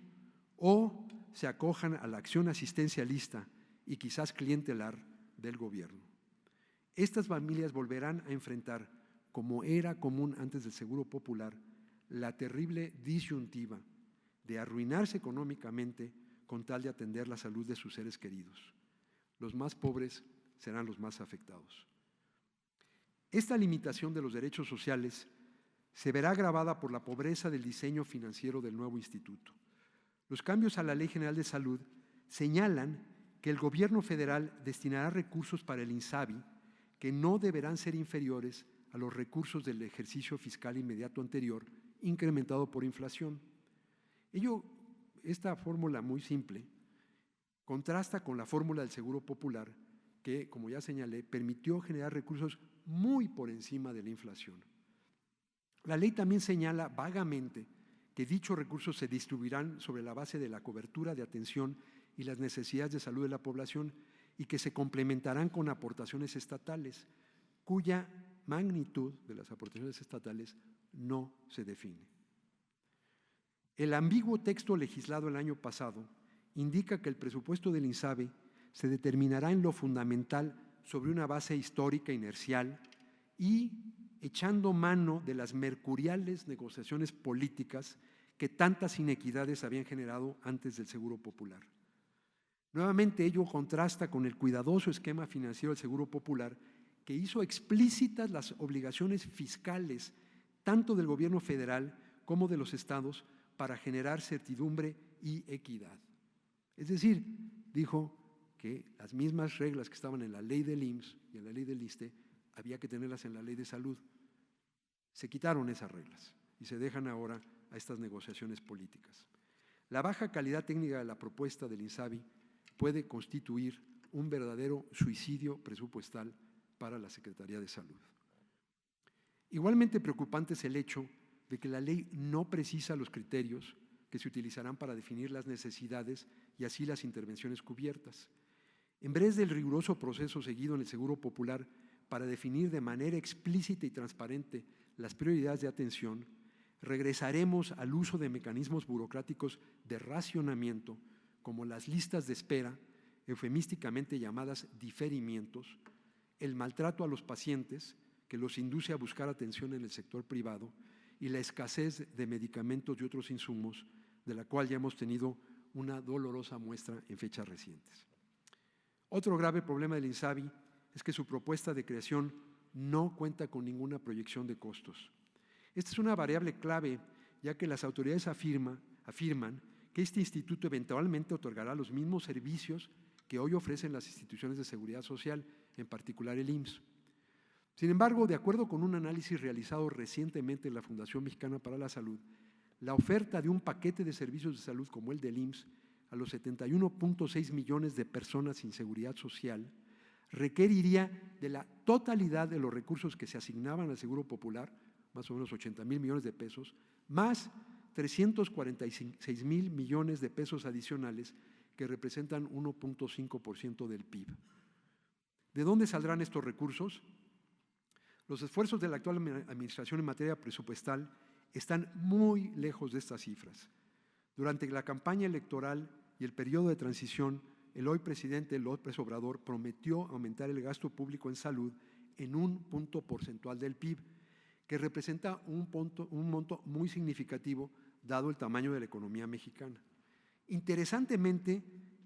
o se acojan a la acción asistencialista y quizás clientelar del gobierno. Estas familias volverán a enfrentar, como era común antes del Seguro Popular, la terrible disyuntiva de arruinarse económicamente con tal de atender la salud de sus seres queridos. Los más pobres serán los más afectados. Esta limitación de los derechos sociales se verá agravada por la pobreza del diseño financiero del nuevo instituto. Los cambios a la Ley General de Salud señalan que el gobierno federal destinará recursos para el INSABI que no deberán ser inferiores a los recursos del ejercicio fiscal inmediato anterior, incrementado por inflación. Esta fórmula muy simple contrasta con la fórmula del Seguro Popular que, como ya señalé, permitió generar recursos muy por encima de la inflación. La ley también señala vagamente que dichos recursos se distribuirán sobre la base de la cobertura de atención y las necesidades de salud de la población y que se complementarán con aportaciones estatales, cuya magnitud de las aportaciones estatales no se define. El ambiguo texto legislado el año pasado indica que el presupuesto del INSABI se determinará en lo fundamental sobre una base histórica inercial y echando mano de las mercuriales negociaciones políticas que tantas inequidades habían generado antes del Seguro Popular. Nuevamente ello contrasta con el cuidadoso esquema financiero del Seguro Popular que hizo explícitas las obligaciones fiscales tanto del gobierno federal como de los estados para generar certidumbre y equidad. Es decir, dijo que las mismas reglas que estaban en la ley del IMSS y en la ley del ISSSTE había que tenerlas en la ley de salud. Se quitaron esas reglas y se dejan ahora a estas negociaciones políticas. La baja calidad técnica de la propuesta del INSABI puede constituir un verdadero suicidio presupuestal para la Secretaría de Salud. Igualmente preocupante es el hecho de que la ley no precisa los criterios que se utilizarán para definir las necesidades y así las intervenciones cubiertas. En vez del riguroso proceso seguido en el Seguro Popular para definir de manera explícita y transparente las prioridades de atención, regresaremos al uso de mecanismos burocráticos de racionamiento como las listas de espera, eufemísticamente llamadas diferimientos, el maltrato a los pacientes que los induce a buscar atención en el sector privado y la escasez de medicamentos y otros insumos, de la cual ya hemos tenido una dolorosa muestra en fechas recientes. Otro grave problema del INSABI es que su propuesta de creación no cuenta con ninguna proyección de costos. Esta es una variable clave, ya que las autoridades afirman que este instituto eventualmente otorgará los mismos servicios que hoy ofrecen las instituciones de seguridad social, en particular el IMSS. Sin embargo, de acuerdo con un análisis realizado recientemente en la Fundación Mexicana para la Salud, la oferta de un paquete de servicios de salud como el del IMSS a los 71.6 millones de personas sin seguridad social requeriría de la totalidad de los recursos que se asignaban al Seguro Popular, más o menos 80,000 millones de pesos, más 346,000 millones de pesos adicionales que representan 1.5% del PIB. ¿De dónde saldrán estos recursos? Los esfuerzos de la actual administración en materia presupuestal están muy lejos de estas cifras. Durante la campaña electoral y el periodo de transición, el hoy presidente López Obrador prometió aumentar el gasto público en salud en 1 punto porcentual del PIB, que representa un monto muy significativo dado el tamaño de la economía mexicana. Interesantemente,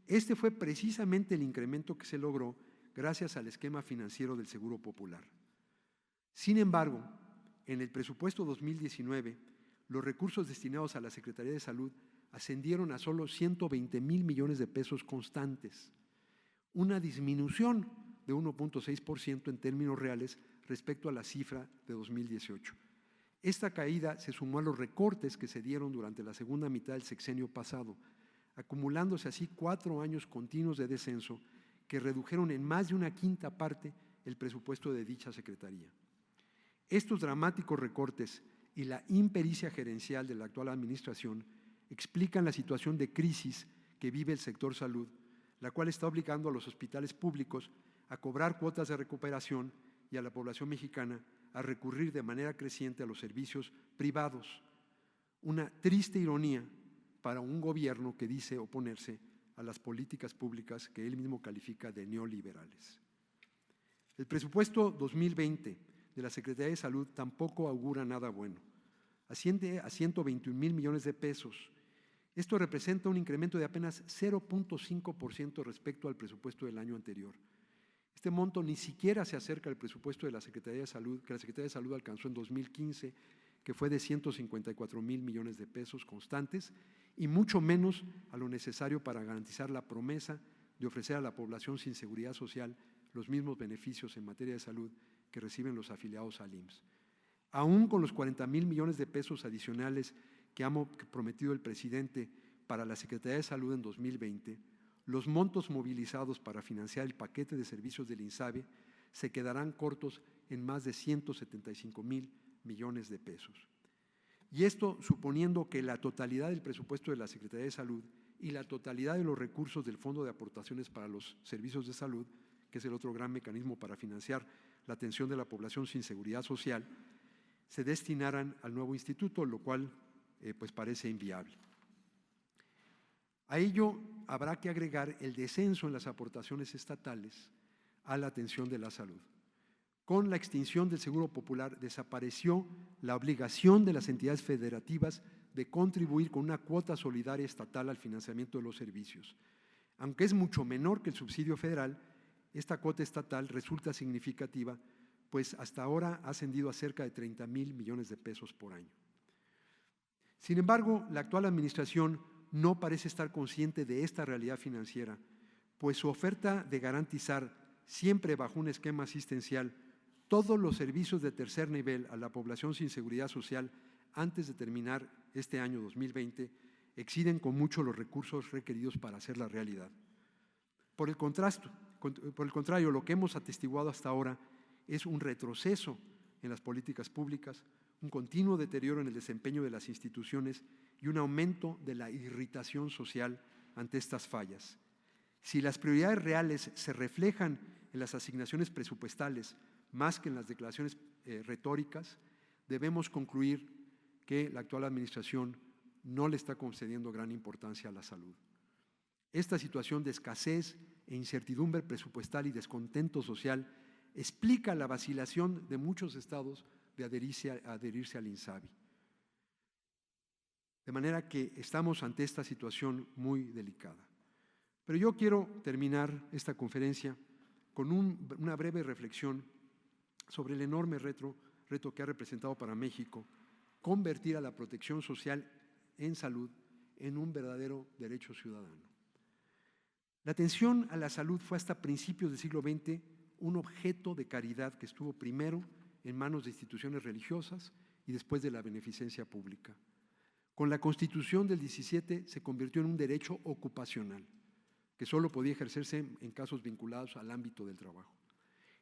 este fue precisamente el incremento que se logró gracias al esquema financiero del Seguro Popular. Sin embargo, en el presupuesto 2019, los recursos destinados a la Secretaría de Salud ascendieron a solo 120,000 millones de pesos constantes, una disminución de 1.6% en términos reales respecto a la cifra de 2018. Esta caída se sumó a los recortes que se dieron durante la segunda mitad del sexenio pasado, acumulándose así 4 años continuos de descenso que redujeron en más de una quinta parte el presupuesto de dicha secretaría. Estos dramáticos recortes y la impericia gerencial de la actual administración explican la situación de crisis que vive el sector salud, la cual está obligando a los hospitales públicos a cobrar cuotas de recuperación y a la población mexicana a recurrir de manera creciente a los servicios privados. Una triste ironía para un gobierno que dice oponerse a las políticas públicas que él mismo califica de neoliberales. El presupuesto 2020 de la Secretaría de Salud tampoco augura nada bueno. Asciende a 121,000 millones de pesos. Esto representa un incremento de apenas 0.5% respecto al presupuesto del año anterior. Este monto ni siquiera se acerca al presupuesto de la Secretaría de Salud, que la Secretaría de Salud alcanzó en 2015, que fue de 154,000 millones de pesos constantes, y mucho menos a lo necesario para garantizar la promesa de ofrecer a la población sin seguridad social los mismos beneficios en materia de salud que reciben los afiliados al IMSS. Aún con los 40,000 millones de pesos adicionales que ha prometido el presidente para la Secretaría de Salud en 2020, los montos movilizados para financiar el paquete de servicios del INSABI se quedarán cortos en más de 175,000 millones de pesos. Y esto suponiendo que la totalidad del presupuesto de la Secretaría de Salud y la totalidad de los recursos del Fondo de Aportaciones para los Servicios de Salud, que es el otro gran mecanismo para financiar la atención de la población sin seguridad social, se destinaran al nuevo instituto, lo cual pues parece inviable. A ello habrá que agregar el descenso en las aportaciones estatales a la atención de la salud. Con la extinción del Seguro Popular desapareció la obligación de las entidades federativas de contribuir con una cuota solidaria estatal al financiamiento de los servicios. Aunque es mucho menor que el subsidio federal, esta cuota estatal resulta significativa, pues hasta ahora ha ascendido a cerca de 30,000 millones de pesos por año. Sin embargo, la actual administración no parece estar consciente de esta realidad financiera, pues su oferta de garantizar, siempre bajo un esquema asistencial, todos los servicios de tercer nivel a la población sin seguridad social antes de terminar este año 2020 exceden con mucho los recursos requeridos para hacerla realidad. Por el contrario, lo que hemos atestiguado hasta ahora es un retroceso en las políticas públicas, un continuo deterioro en el desempeño de las instituciones y un aumento de la irritación social ante estas fallas. Si las prioridades reales se reflejan en las asignaciones presupuestales más que en las declaraciones retóricas, debemos concluir que la actual administración no le está concediendo gran importancia a la salud. Esta situación de escasez e incertidumbre presupuestal y descontento social explica la vacilación de muchos estados de adherirse al INSABI. De manera que estamos ante esta situación muy delicada. Pero yo quiero terminar esta conferencia con una breve reflexión sobre el enorme reto que ha representado para México convertir a la protección social en salud en un verdadero derecho ciudadano. La atención a la salud fue hasta principios del siglo XX un objeto de caridad que estuvo primero en manos de instituciones religiosas y después de la beneficencia pública. Con la Constitución del 17 se convirtió en un derecho ocupacional que solo podía ejercerse en casos vinculados al ámbito del trabajo.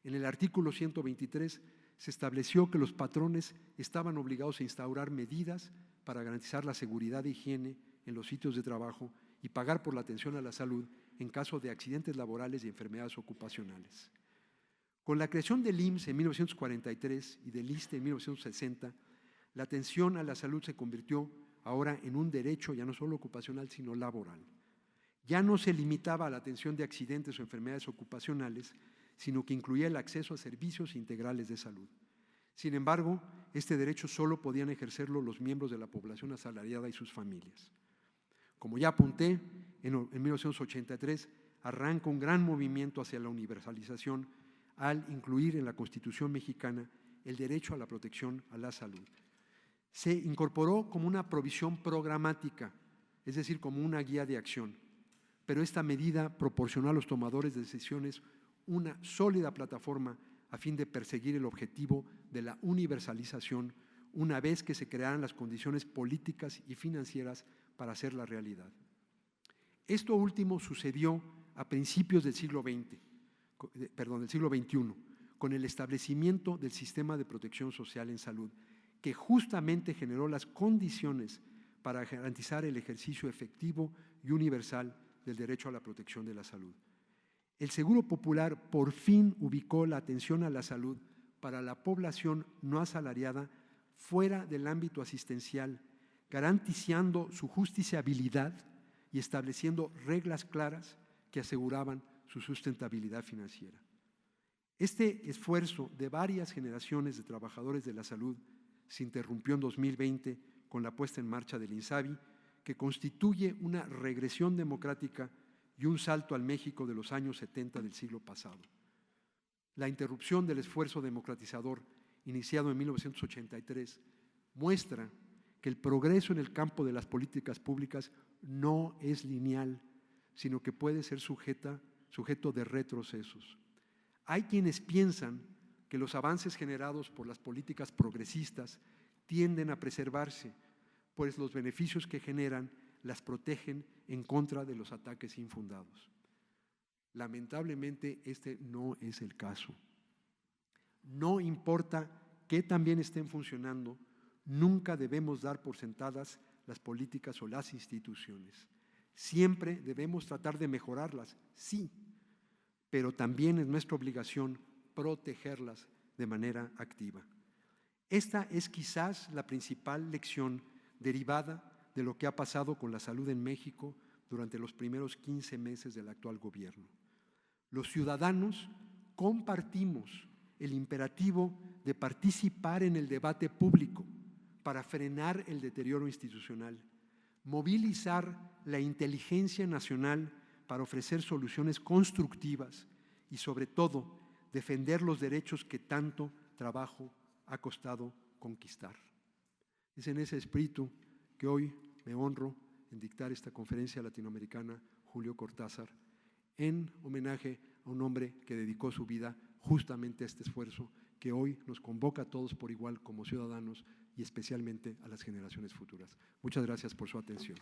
En el artículo 123 se estableció que los patrones estaban obligados a instaurar medidas para garantizar la seguridad e higiene en los sitios de trabajo y pagar por la atención a la salud en caso de accidentes laborales y enfermedades ocupacionales. Con la creación del IMSS en 1943 y del ISSSTE en 1960, la atención a la salud se convirtió ahora en un derecho ya no solo ocupacional, sino laboral. Ya no se limitaba a la atención de accidentes o enfermedades ocupacionales, sino que incluía el acceso a servicios integrales de salud. Sin embargo, este derecho solo podían ejercerlo los miembros de la población asalariada y sus familias. Como ya apunté, en 1983 arranca un gran movimiento hacia la universalización al incluir en la Constitución mexicana el derecho a la protección a la salud. Se incorporó como una provisión programática, es decir, como una guía de acción, pero esta medida proporcionó a los tomadores de decisiones una sólida plataforma a fin de perseguir el objetivo de la universalización una vez que se crearan las condiciones políticas y financieras para hacerla realidad. Esto último sucedió a principios del siglo XXI, con el establecimiento del sistema de protección social en salud, que justamente generó las condiciones para garantizar el ejercicio efectivo y universal del derecho a la protección de la salud. El Seguro Popular por fin ubicó la atención a la salud para la población no asalariada fuera del ámbito asistencial, garantizando su justiciabilidad y estableciendo reglas claras que aseguraban su sustentabilidad financiera. Este esfuerzo de varias generaciones de trabajadores de la salud se interrumpió en 2020 con la puesta en marcha del INSABI, que constituye una regresión democrática y un salto al México de los años 70 del siglo pasado. La interrupción del esfuerzo democratizador iniciado en 1983 muestra que el progreso en el campo de las políticas públicas no es lineal, sino que puede ser sujeto de retrocesos. Hay quienes piensan que los avances generados por las políticas progresistas tienden a preservarse, pues los beneficios que generan las protegen en contra de los ataques infundados. Lamentablemente, este no es el caso. No importa que también estén funcionando, nunca debemos dar por sentadas las políticas o las instituciones. Siempre debemos tratar de mejorarlas, sí, pero también es nuestra obligación protegerlas de manera activa. Esta es quizás la principal lección derivada de lo que ha pasado con la salud en México durante los primeros 15 meses del actual gobierno. Los ciudadanos compartimos el imperativo de participar en el debate público para frenar el deterioro institucional, movilizar la inteligencia nacional para ofrecer soluciones constructivas y, sobre todo, defender los derechos que tanto trabajo ha costado conquistar. Es en ese espíritu que hoy me honro en dictar esta conferencia latinoamericana, Julio Cortázar, en homenaje a un hombre que dedicó su vida justamente a este esfuerzo que hoy nos convoca a todos por igual como ciudadanos y especialmente a las generaciones futuras. Muchas gracias por su atención.